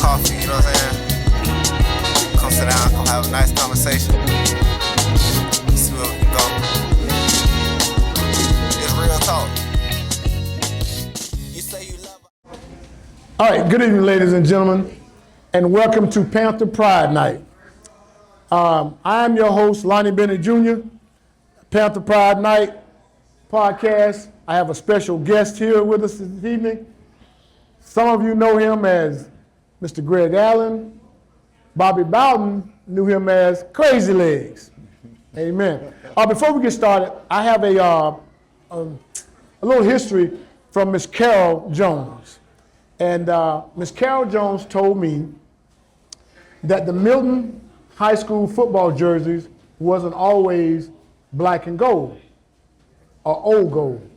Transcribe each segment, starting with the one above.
coffee, you know what I'm saying? Come sit down, come have a nice conversation. See where we can go. It's real talk. You say you love. All right, good evening, ladies and gentlemen, and welcome to Panther Pride Night. I am your host, Lonnie Bennett Jr., Panther Pride Night podcast. I have a special guest here with us this evening. Some of you know him as Mr. Greg Allen. Bobby Bowden knew him as Crazy Legs. Amen. Before we get started, I have a little history from Miss Carol Jones. And Miss Carol Jones told me that the Milton High School football jerseys wasn't always black and gold or old gold.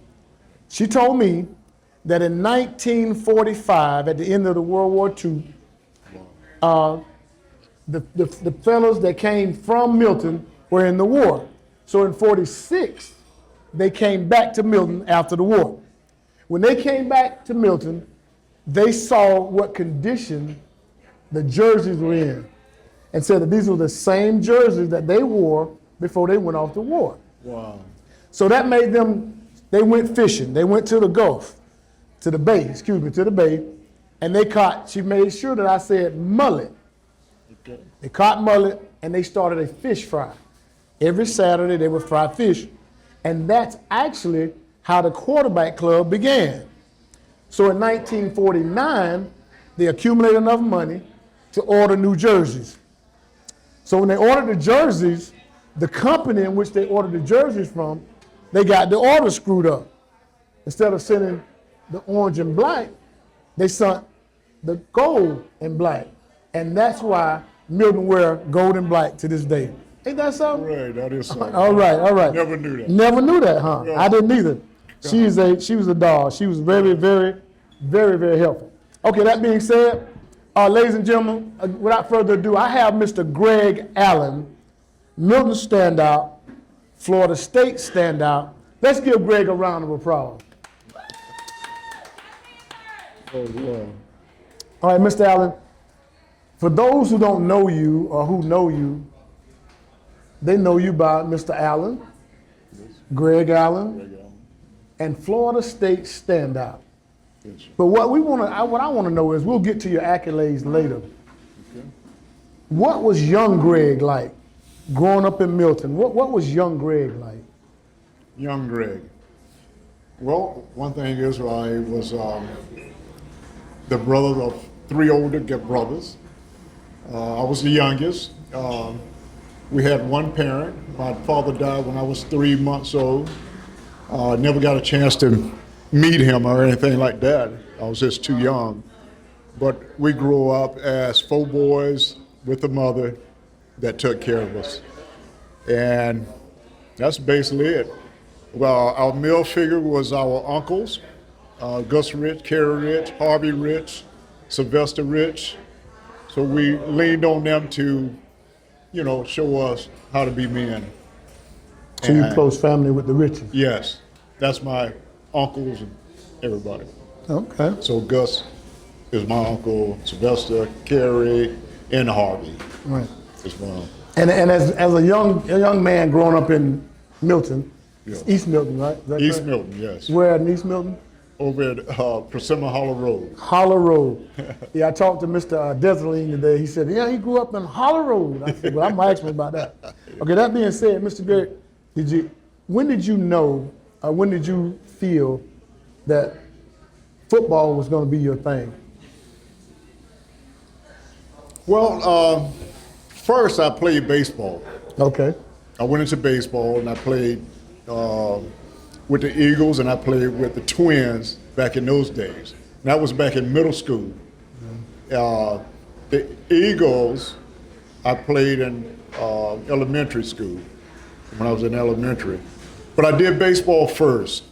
She told me that in 1945, at the end of the World War II, the fellows that came from Milton were in the war. So in 46, they came back to Milton after the war. When they came back to Milton, they saw what condition the jerseys were in and said that these were the same jerseys that they wore before they went off to war. Wow. So that made them, they went fishing. They went to the Gulf, to the bay, and they caught, she made sure that I said mullet. Okay. They caught mullet and they started a fish fry. Every Saturday they would fry fish. And that's actually how the quarterback club began. So in 1949, they accumulated enough money to order new jerseys. So when they ordered the jerseys, the company in which they ordered the jerseys from, they got the order screwed up. Instead of sending the orange and black, they sent the gold and black. And that's why Milton wear gold and black to this day. Ain't that something? Right, that is something. All right. Never knew that. Never knew that, huh? Yeah. I didn't either. She was a doll. She was very, very, very, very helpful. Okay, that being said, ladies and gentlemen, without further ado, I have Mr. Greg Allen, Milton standout, Florida State standout. Let's give Greg a round of applause. Oh, yeah. All right, Mr. Allen, for those who don't know you or who know you, they know you by Mr. Allen, Greg Allen, and Florida State standout. Yes. But what I want to know is, we'll get to your accolades later. Okay. What was young Greg like growing up in Milton? What was young Greg like? Young Greg. Well, one thing is I was the brother of three older brothers. I was the youngest. We had one parent. My father died when I was 3 months old. Never got a chance to meet him or anything like that. I was just too young. But we grew up as four boys with a mother that took care of us. And that's basically it. Well, our male figure was our uncles, Gus Rich, Kerry Rich, Harvey Rich, Sylvester Rich. So we leaned on them to, show us how to be men. So you close family with the Riches? Yes, that's my uncles and everybody. Okay. So Gus is my uncle, Sylvester, Kerry, and Harvey. Right. As well. And as a young man growing up in Milton, Yeah. East Milton, right? Is that East correct? Milton, yes. Where at East Milton? Over at Persimmon Hollow Road. Hollow Road. Yeah, I talked to Mr. Desaline today. He said, yeah, he grew up in Hollow Road. I said, well, I'm going to ask him about that. Okay, that being said, Mr. Gary, when did you know, when did you feel that football was going to be your thing? Well, first I played baseball. Okay. I went into baseball and I played with the Eagles and I played with the Twins back in those days. And that was back in middle school. The Eagles, I played in elementary school when I was in elementary. But I did baseball first.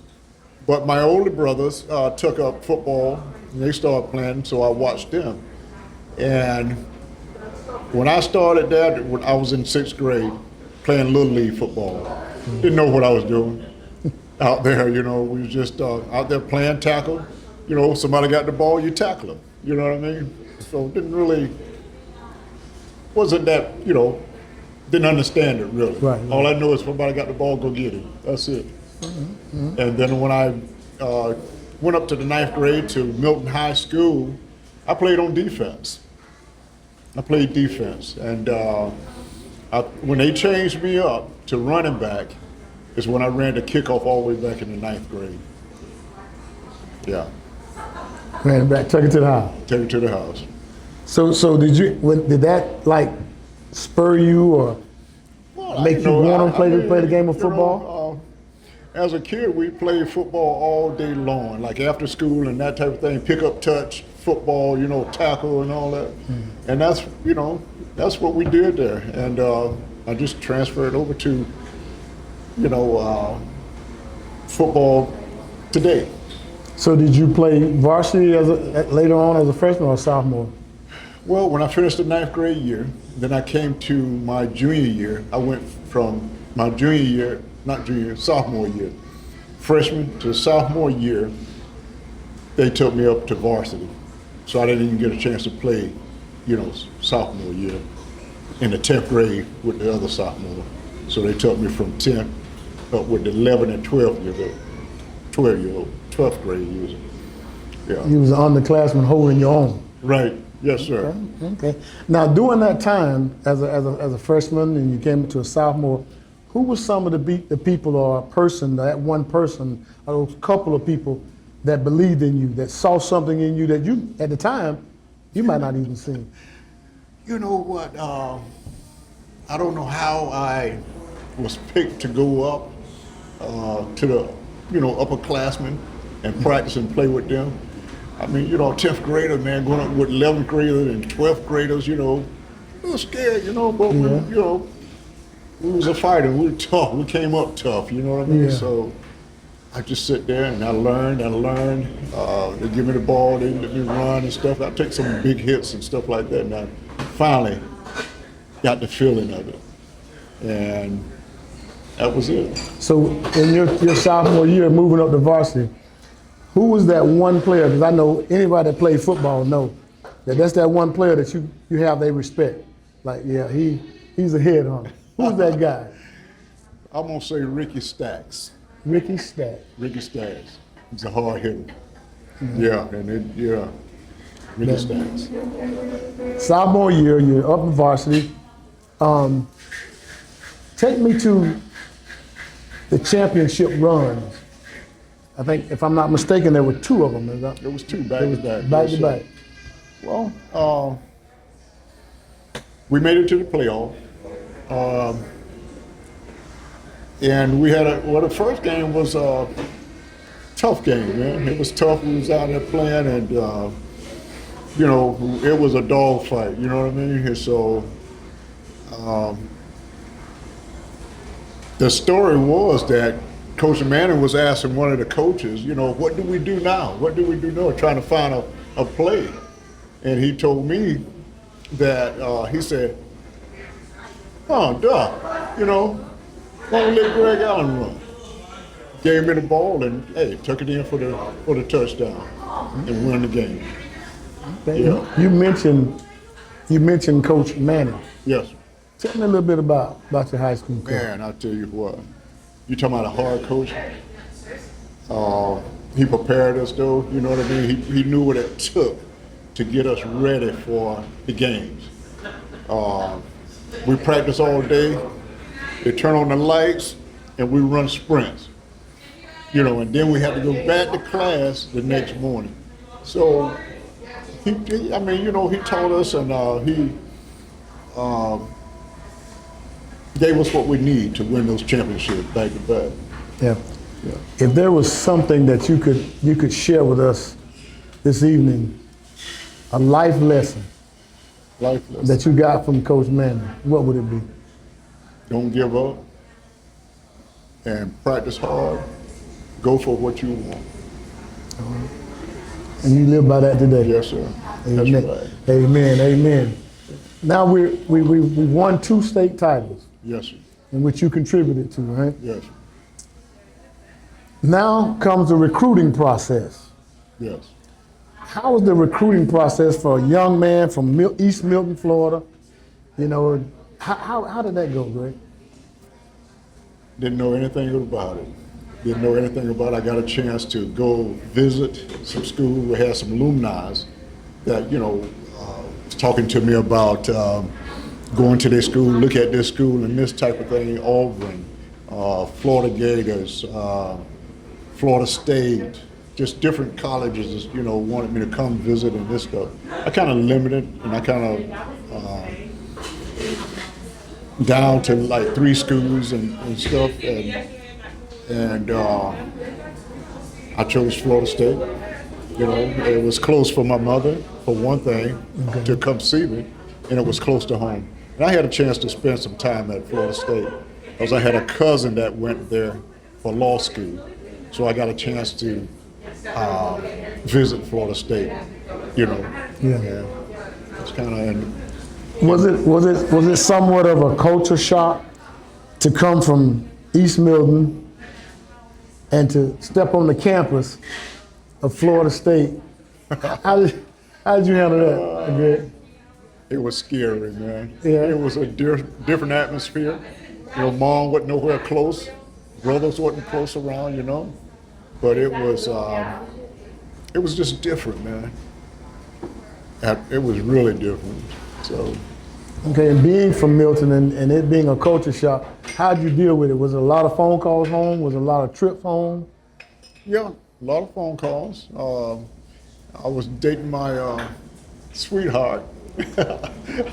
But my older brothers took up football and they started playing, so I watched them. And when I started that, when I was in 6th grade, playing Little League football. Didn't know what I was doing out there, we was just out there playing tackle. Somebody got the ball, you tackle them, you know what I mean? So wasn't that, didn't understand it really. Right. All I know is somebody got the ball, go get it. That's it. And then when I went up to the 9th grade to Milton High School, I played on defense. I played defense. And when they changed me up to running back is when I ran the kickoff all the way back in the 9th grade. Yeah. Ran it back, took it to the house. Take it to the house. So did that like spur you or make you want to play the game of football? As a kid, we played football all day long, like after school and that type of thing, pick up touch, football, tackle and all that. And that's what we did there. And I just transferred over to, football today. So did you play varsity later on as a freshman or a sophomore? Well, when I finished the 9th grade year, then I came to my junior year. I went from my sophomore year, freshman to sophomore year, they took me up to varsity. So I didn't even get a chance to play, sophomore year in the 10th grade with the other sophomore. So they took me from 10th up with the 11 and 12th grade years. Yeah. You was an underclassman holding your own. Right. Yes, sir. Okay. Now, during that time, as a freshman, and you came into a sophomore, who was some of the people or that one person, or a couple of people that believed in you, that saw something in you that you, at the time, you might not even see? You know what? I don't know how I was picked to go up to the, upperclassmen and practice and play with them. I mean, 10th grader, man, going up with 11th graders and 12th graders, we were scared, but we was a fighter. We were tough. We came up tough, you know what I mean? Yeah. So I just sit there and I learned. They give me the ball, they let me run and stuff. I take some big hits and stuff like that, and I finally got the feeling of it. And that was it. So in your sophomore year, moving up to varsity, who was that one player? Because I know anybody that plays football know that's that one player that you have they respect. Like, yeah, he's a headhunter. Who's that guy? I'm gonna say Ricky Stacks. Ricky Stacks. Ricky Stacks. He's a hard hitter. Yeah, Ricky Stacks. Sophomore year, you're up in varsity. Take me to the championship runs. I think, if I'm not mistaken, there were 2 of them. There was 2 back to back. Back to back. Well, we made it to the playoff. And we had the first game was a tough game, man. It was tough. We was out there playing, and it was a dog fight. You know what I mean? And so the story was that Coach Manning was asking one of the coaches, what do we do now? What do we do now? Trying to find a play, and he told me that he said, "Oh, duh, why don't we let Greg Allen run?" Gave me the ball and took it in for the touchdown and won the game. Okay. Yeah. You mentioned Coach Manning. Yes. Tell me a little bit about your high school coach. Man, I'll tell you what. You talking about a hard coach? He prepared us though. You know what I mean? He knew what it took to get us ready for the games. We practice all day. They turn on the lights, and we run sprints. And then we have to go back to class the next morning. So, he taught us, and he gave us what we need to win those championships back to back. Yeah. If there was something that you could share with us this evening, a life lesson that you got from Coach Manning, what would it be? Don't give up and practice hard. Go for what you want. And you live by that today? Yes, sir. Amen. That's right. Amen. Amen. Now we won 2 state titles. Yes, sir. In which you contributed to, right? Yes. Now comes the recruiting process. Yes. how was the recruiting process for a young man from East Milton, Florida? You know, how did that go, Greg? Didn't know anything about it. Didn't know anything about it. I got a chance to go visit some schools. We had some alumni that, was talking to me about going to their school, look at their school and this type of thing, Auburn, Florida Gators, Florida State, just different colleges, wanted me to come visit and this stuff. I kind of limited and I kind of down to like 3 schools and stuff, and I chose Florida State. It was close for my mother, for one thing, to come see me, and it was close to home. And I had a chance to spend some time at Florida State because I had a cousin that went there for law school, so I got a chance to visit Florida State. Yeah. It's kind of. Was it somewhat of a culture shock to come from East Milton and to step on the campus of Florida State? How did you handle that, Greg? It was scary, man. Yeah. It was a different atmosphere. Mom wasn't nowhere close, brothers wasn't close around, but it was just different, man. It was really different. So. Okay, and being from Milton and it being a culture shock, how'd you deal with it? Was it a lot of phone calls home? Was it a lot of trips home? Yeah, a lot of phone calls. I was dating my sweetheart,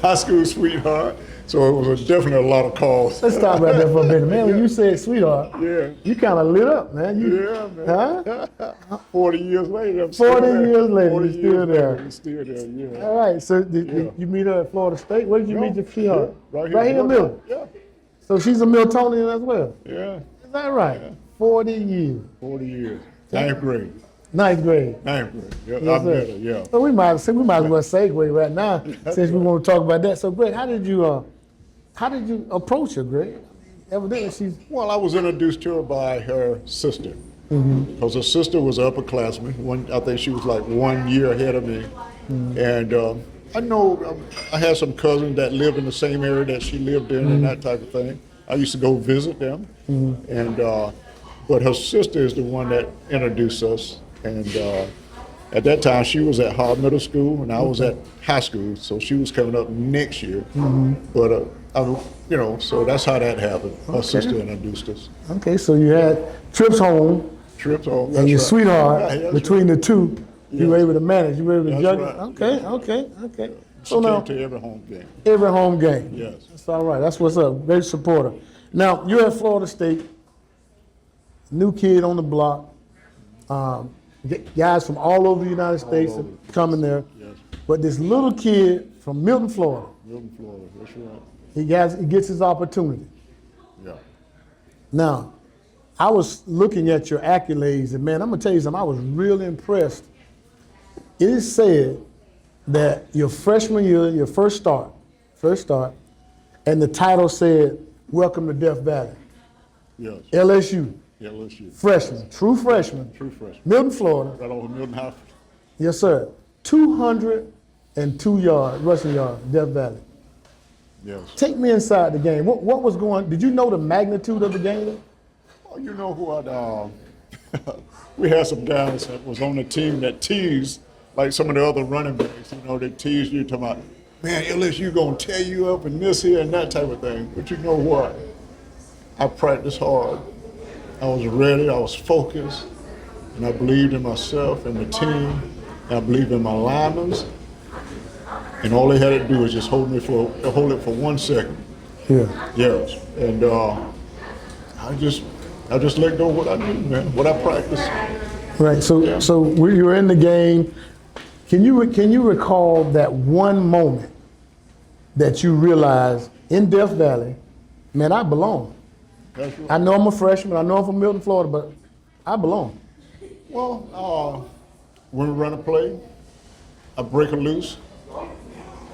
high school sweetheart, so it was definitely a lot of calls. Let's talk about that for a minute. Man, when you said sweetheart, yeah, you kind of lit up, man. Yeah, man. Huh? 40 years later, I'm 40 still years later, 40 you're still there. You're still there, yeah. All right, so did you meet her at Florida State? Where did you meet your sweetheart? Right here in Milton? Yeah. So she's a Miltonian as well? Yeah. Is that right? Yeah. 40 years. 40 years. 9th grade. 9th grade. 9th grade. Yeah, Yes, I sir. met her, yeah. So we might as well segue right now since we want to talk about that. So Greg, how did you approach her, Greg? Evidently she's... Well, I was introduced to her by her sister. Because her sister was an upperclassman. I think she was like 1 year ahead of me. And I know I had some cousins that lived in the same area that she lived in and that type of thing. I used to go visit them. And but her sister is the one that introduced us. And at that time, she was at Howard Middle School, and I was at high school, so she was coming up next year. But, so that's how that happened. Her sister introduced us. Okay, so you had trips home. Trips home, and your right. sweetheart, Yeah, between right. the two, you were able to manage, you were able to That's juggle. right. Okay. She So now, came to every home game. every home game. Yes. That's all right, that's what's up, great supporter. Now, you're at Florida State, new kid on the block, guys from all over the United States are coming there. Yes. But this little kid from Milton, Florida, Milton, Florida, that's right. he gets his opportunity. Yeah. Now, I was looking at your accolades, and man, I'm gonna tell you something, I was really impressed. It is said that your freshman year, your first start, and the title said, "Welcome to Death Valley." Yes. LSU, Yeah, LSU. freshman, true freshman, Milton, Florida. Right over Milton House. Yes, sir. 202 rushing yards, Death Valley. Yes. Take me inside the game. What was going? Did you know the magnitude of the game? Oh, you know who I'd, we had some guys that was on the team that teased, like some of the other running backs, they teased you, talking about, man, LSU gonna tear you up and this here and that type of thing. But you know what? I practiced hard. I was ready, I was focused, and I believed in myself and the team, and I believed in my linemen. And all they had to do was just hold it for 1 second. Yeah. Yes. And I just let go of what I do, man, what I practice. Right. So you were in the game. Can you recall that one moment that you realized in Death Valley, man, I belong. That's right. I know I'm a freshman. I know I'm from Milton, Florida, but I belong. Well, when we run a play, I break it loose,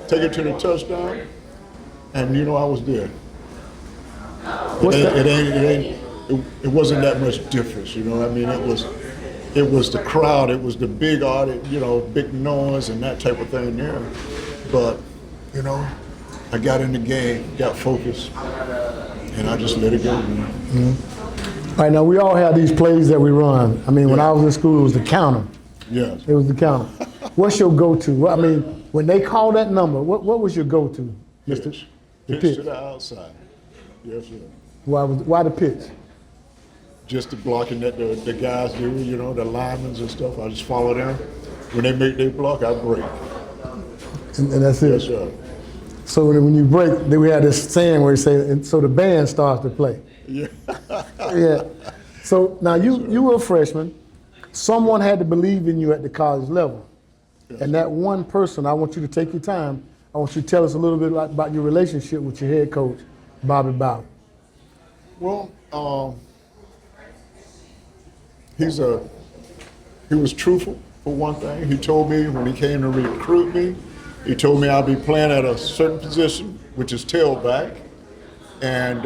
take it to the touchdown, and I was there. It wasn't that much difference, It it was the crowd, it was the big audience, big noise and that type of thing there. But, I got in the game, got focused, and I just let it go. All right, now we all have these plays that we run. I mean, when I was in school, it was the counter. Yes. It was the counter. What's your go-to? I mean, when they call that number, what was your go-to, Mr. Pitch. The Pitch pitch? to the outside. Yes, sir. Why the pitch? Just the blocking that the guys do, the linemen and stuff. I just follow them. When they make their block, I break. And that's it? Yes, sir. So when you break, then we had this saying where you say, and so the band starts to play. Yeah. Yeah. So now you were a freshman. Someone had to believe in you at the college level. Yes. And that one person, I want you to take your time. I want you to tell us a little bit about your relationship with your head coach, Bobby Bowden. Well, he was truthful for one thing. He told me when he came to recruit me, he told me I'd be playing at a certain position, which is tailback. And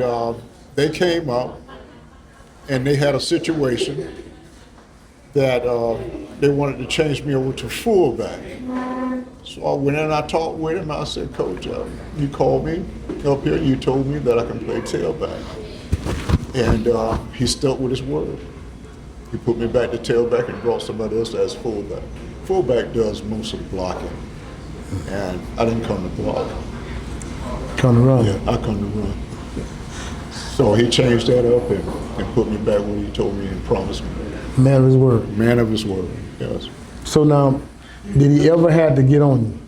they came up and they had a situation that they wanted to change me over to fullback. So I went in and I talked with him. I said, Coach, you called me up here, you told me that I can play tailback. And he stuck with his word. He put me back to tailback and brought somebody else as fullback. Fullback does most of the blocking. And I didn't come to block. Come to run. Yeah, I come to run. So he changed that up and put me back where he told me and promised me. Man of his word. Man of his word, yes. So now, did he ever have to get on you?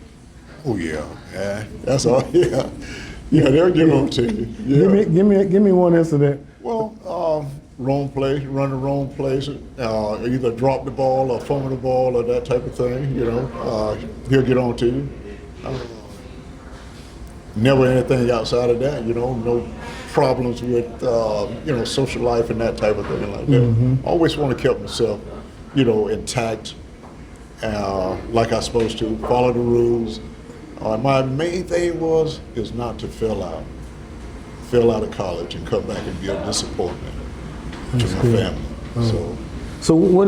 Oh yeah, that's all. Yeah, they'll get on to you. Yeah. Give me one incident. Well, wrong place, run the wrong place, either drop the ball or fumble the ball or that type of thing. He'll get on to you. Never anything outside of that. No problems with social life and that type of thing like that. Mm-hmm. Always want to keep myself, intact, like I'm supposed to. Follow the rules. My main thing is not to fail out of college and come back and be a disappointment to my family. So what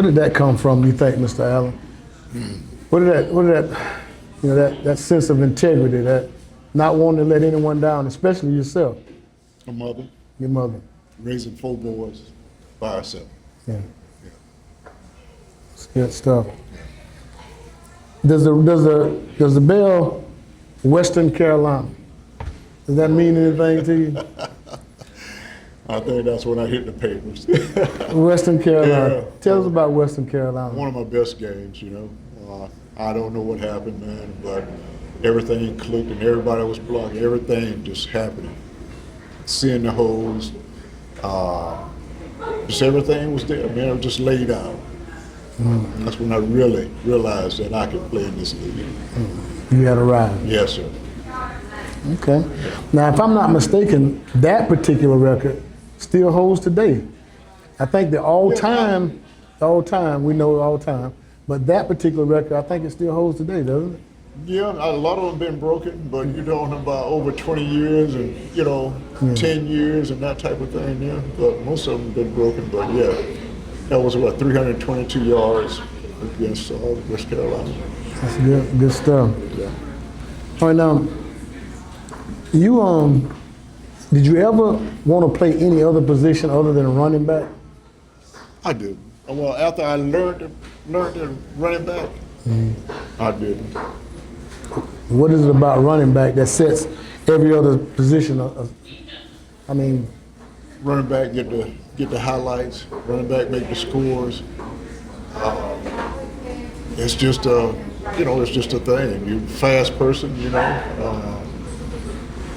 did that come from? You think, Mr. Allen? What did that that sense of integrity, that not wanting to let anyone down, especially yourself? My mother. Your mother. Raising 4 boys by herself. Yeah. It's good stuff. Does the Bell Western Carolina, does that mean anything to you? I think that's when I hit the papers. Western Carolina. Yeah. Tell us about Western Carolina. One of my best games, I don't know what happened, man, but everything clicked and everybody was blocking. Everything just happening. Seeing the holes, just everything was there, man. It was just laid out. Mm. That's when I really realized that I could play in this league. You had arrived. Yes, sir. Okay. Now, if I'm not mistaken, that particular record still holds today. I think the all-time, we know all-time, but that particular record, I think it still holds today, doesn't it? Yeah, a lot of them been broken, but you're talking about over 20 years and, 10 years and that type of thing, yeah. But most of them been broken, but yeah. That was 322 yards against West Carolina. That's good stuff. Yeah. All right, now, did you ever want to play any other position other than running back? I did. Well, after I learned the running back, I did. What is it about running back that sets every other position? Running back get the highlights. Running back make the scores. It's just it's just a thing. You're a fast person,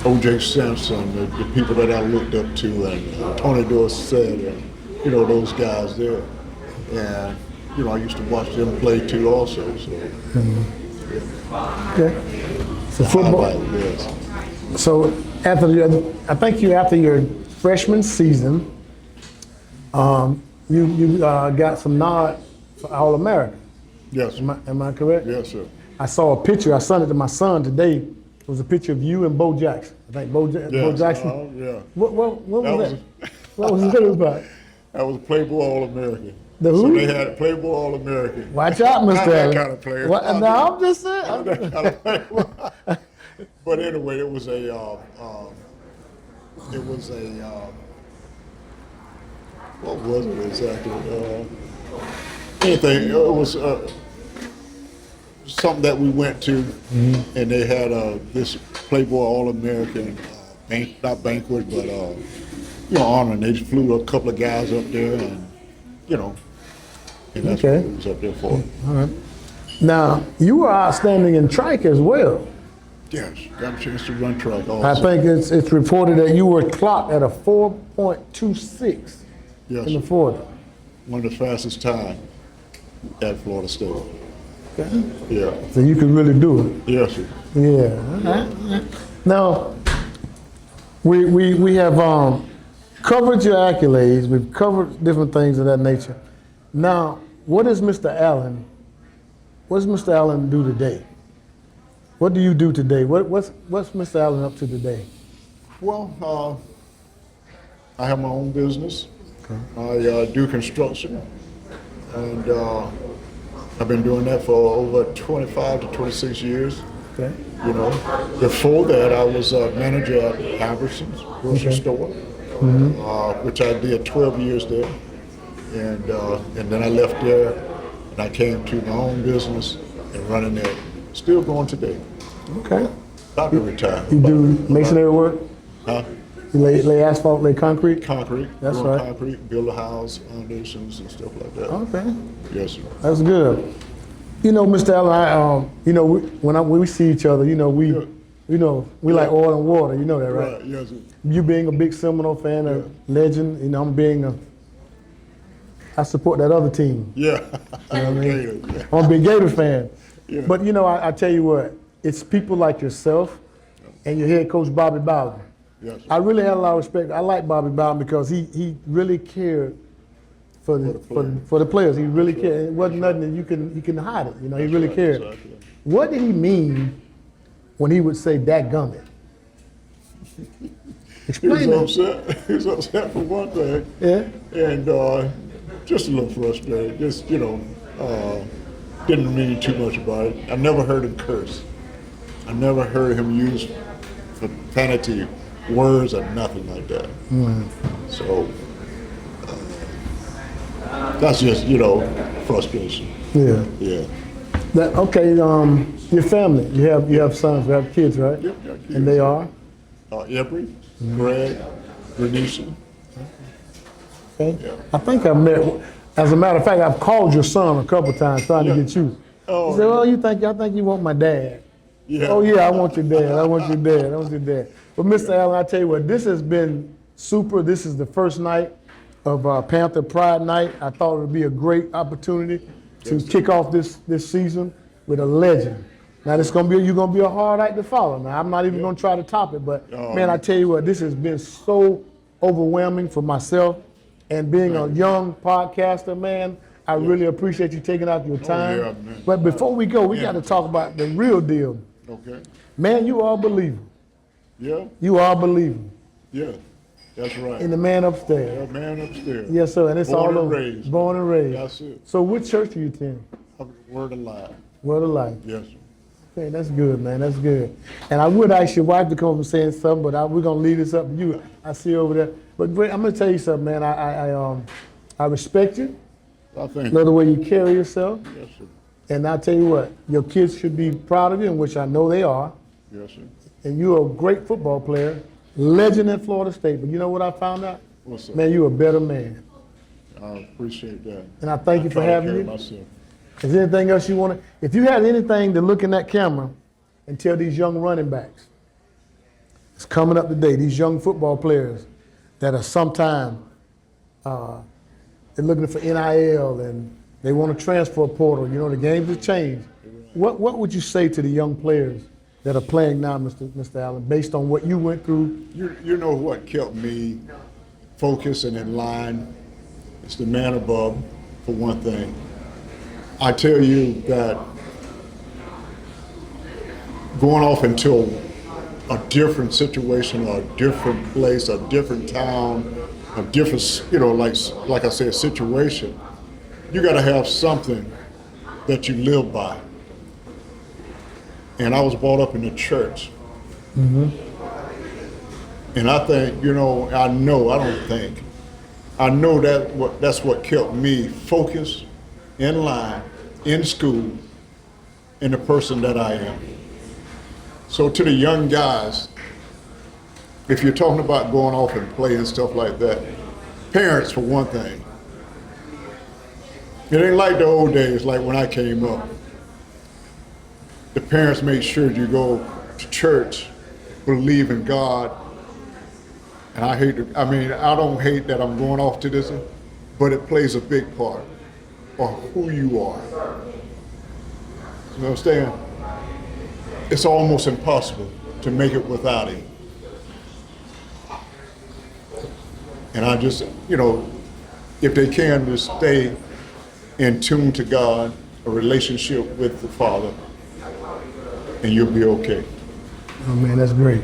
O.J. Simpson, the people that I looked up to, and Tony Dorsett, and those guys there. And I used to watch them play too, also. So. Okay. So football. Yes. So after your freshman season, you got some nod for All-American. Yes. Am I correct? Yes, sir. I saw a picture. I sent it to my son today. It was a picture of you and Bo Jackson. I think Bo Jackson. Yeah. What was that? What was that about? That was Playboy All-American. The So who? they had Playboy All-American. Watch out, Mr. Not that Allen. kind of player. What, no, I'm just saying. Not that kind of player. But anyway, it was a, what was it exactly? Anything. It was something that we went to, and they had this Playboy All-American not banquet, but honor. And they just flew a couple of guys up there, and and that's what it was up there for. All right. Now, you were outstanding in track as well. Yes, got a chance to run track also. I think it's reported that you were clocked at a 4.26 Yes, in the 40. one of the fastest time at Florida State. Okay. Yeah. So you could really do it. Yes, sir. Yeah. All right. Now, we have covered your accolades. We've covered different things of that nature. Now, what does Mr. Allen do today? What do you do today? What's Mr. Allen up to today? Well, I have my own business. Okay. I do construction, and I've been doing that for over 25 to 26 years. Okay. Before that, I was a manager at Albertsons grocery store, which I did 12 years there, and then I left there, and I came to my own business and running it. Still going today. Okay. About to retire. You do masonry work? Huh? You lay asphalt, lay concrete? Concrete. That's doing right. Concrete, build a house, foundations, and stuff like that. Okay. Yes, sir. That's good. Mr. Allen, when we see each other, we like oil and water. You know that, right? Right. Yes, sir. You being a big Seminole fan, a legend, I support that other team. Yeah. You know what I mean? Gators. I'm a big Gator fan. Yeah. But I tell you what, it's people like yourself and your head coach Bobby Bowden. Yes, sir. I really had a lot of respect. I like Bobby Bowden because he really cared for the players. He really cared. It wasn't nothing that you can hide it. He really cared. Exactly. What did he mean when he would say "dadgummit"? Explain He was that. upset. He was upset for one thing. Yeah. And just a little frustrated. Just, didn't mean too much about it. I never heard him curse. I never heard him use profanity words or nothing like that. So that's just, frustration. Yeah. Yeah. Your family. You have sons. You have kids, right? Yep, got kids. And they are. Every, Greg, Renisha. Okay. Yeah. I think I met. As a matter of fact, I've called your son a couple times trying to get you. Oh, He said, "Well, I think you want my dad." Yeah. Oh yeah, I want your dad. I want your dad. I want your dad. But Mr. Allen, I tell you what, this has been super. This is the first night of Panther Pride Night. I thought it would be a great opportunity to kick off this season with a legend. Now you're gonna be a hard act to follow. Now I'm not even gonna try to top it, but man, I tell you what, this has been so overwhelming for myself, and being a young podcaster, man, I really appreciate you taking out your time. yeah, man. But before we go, we got to talk about the real deal. Okay. Man, you are a believer. Yeah. You are a believer Yeah. That's right. in the man upstairs. Yeah, man upstairs. Yes, sir, and it's Born all and over. raised. Born and raised. That's it. So what church do you attend? Word alive. Word of Life. Yes, sir. Okay, that's good, man. That's good. And I would ask your wife to come up and say something, but we're gonna leave this up to you. I see you over there. But wait, I'm gonna tell you something, man. I respect you. I think. Love the way you carry yourself. Yes, sir. And I tell you what, your kids should be proud of you, and which I know they are. Yes, sir. And you're a great football player, legend at Florida State. But you know what I found out? What's up? Man, you're a better man. I appreciate that. And I thank you for try to having carry you. myself. Is there anything else you want to? If you had anything to look in that camera and tell these young running backs, it's coming up today, these young football players that are sometime they're looking for NIL and they want to transfer portal. The games have changed. What would you say to the young players that are playing now, Mr. Allen, based on what you went through? You know what kept me focused and in line? It's the man above, for one thing. I tell you that going off into a different situation or a different place, a different town, a different, like I said, situation, you got to have something that you live by. And I was brought up in the church. And I think, I know that's what kept me focused, in line, in school, and the person that I am. So to the young guys, if you're talking about going off and play and stuff like that, parents for one thing, it ain't like the old days, like when I came up. The parents made sure you go to church, believe in God. And I don't hate that I'm going off to this, but it plays a big part of who you are. You understand? It's almost impossible to make it without him. And I just, if they can, just stay in tune to God, a relationship with the Father, and you'll be okay. Oh man, that's great.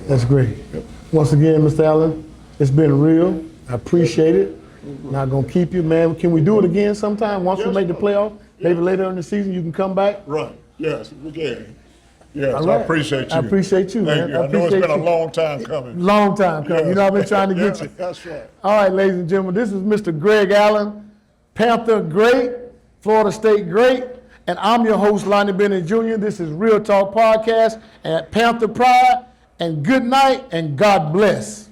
That's great. Yep. Once again, Mr. Allen, it's been real. I appreciate it. Not gonna keep you, man. Can we do it again sometime once we make the playoff? Maybe later in the season you can come back? Right, yes, we can. Yes, right. I appreciate you. I appreciate you, man. Thank you. I know it's been a long time coming. Long time coming. Yes. I've been trying to get you. That's right. All right, ladies and gentlemen, this is Mr. Greg Allen, Panther Great, Florida State Great, and I'm your host, Lonnie Bennett Jr. This is Real Talk Podcast at Panther Pride, and good night and God bless.